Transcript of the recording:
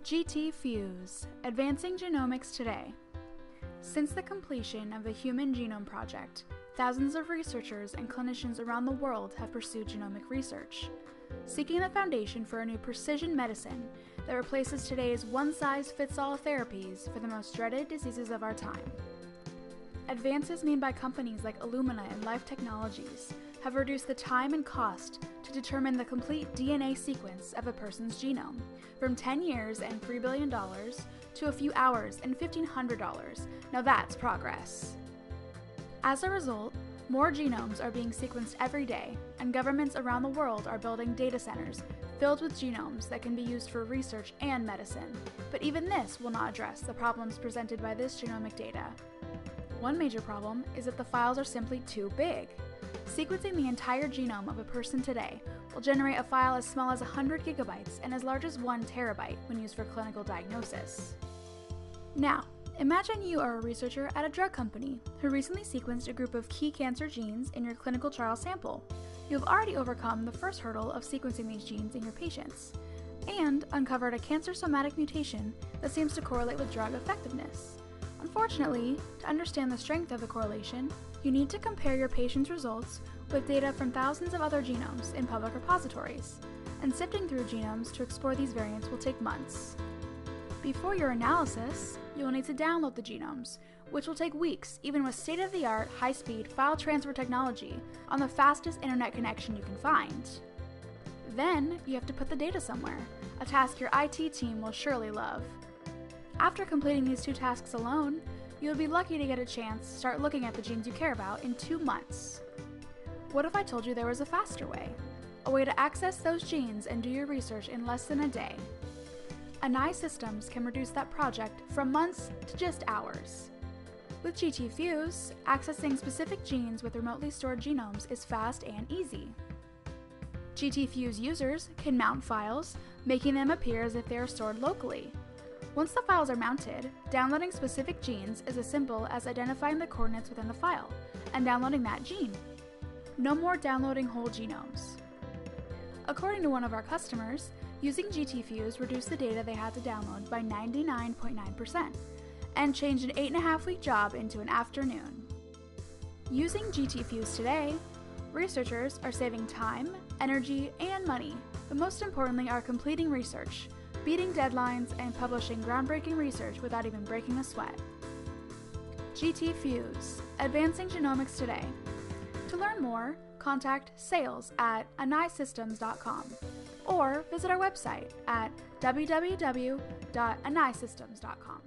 GTFuse, Advancing Genomics Today. Since the completion of the Human Genome Project, thousands of researchers and clinicians around the world have pursued genomic research, seeking the foundation for a new precision medicine that replaces today's one-size-fits-all therapies for the most dreaded diseases of our time. Advances made by companies like Illumina and Life Technologies have reduced the time and cost to determine the complete DNA sequence of a person's genome, from 10 years and $3 billion to a few hours and $1,500. Now that's progress. As a result, more genomes are being sequenced every day, and governments around the world are building data centers filled with genomes that can be used for research and medicine. But even this will not address the problems presented by this genomic data. One major problem is that the files are simply too big. Sequencing the entire genome of a person today will generate a file as small as 100 gigabytes and as large as 1 terabyte when used for clinical diagnosis. Now, imagine you are a researcher at a drug company who recently sequenced a group of key cancer genes in your clinical trial sample. You have already overcome the first hurdle of sequencing these genes in your patients, and uncovered a cancer somatic mutation that seems to correlate with drug effectiveness. Unfortunately, to understand the strength of the correlation, you need to compare your patient's results with data from thousands of other genomes in public repositories, and sifting through genomes to explore these variants will take months. Before your analysis, you will need to download the genomes, which will take weeks even with state-of-the-art high-speed file transfer technology on the fastest internet connection you can find. Then, you have to put the data somewhere, a task your IT team will surely love. After completing these 2 tasks alone, you'll be lucky to get a chance to start looking at the genes you care about in 2 months. What if I told you there was a faster way? A way to access those genes and do your research in less than a day? Annai systems can reduce that project from months to just hours. With GTFuse, accessing specific genes with remotely stored genomes is fast and easy. GTFuse users can mount files, making them appear as if they are stored locally. Once the files are mounted, downloading specific genes is as simple as identifying the coordinates within the file and downloading that gene. No more downloading whole genomes. According to one of our customers, using GTFuse reduced the data they had to download by 99.9% and changed an 8.5-week job into an afternoon. Using GTFuse today, researchers are saving time, energy, and money, but most importantly are completing research, beating deadlines, and publishing groundbreaking research without even breaking a sweat. GTFuse, Advancing Genomics Today. To learn more, contact sales@annaisystems.com or visit our website at www.annaisystems.com.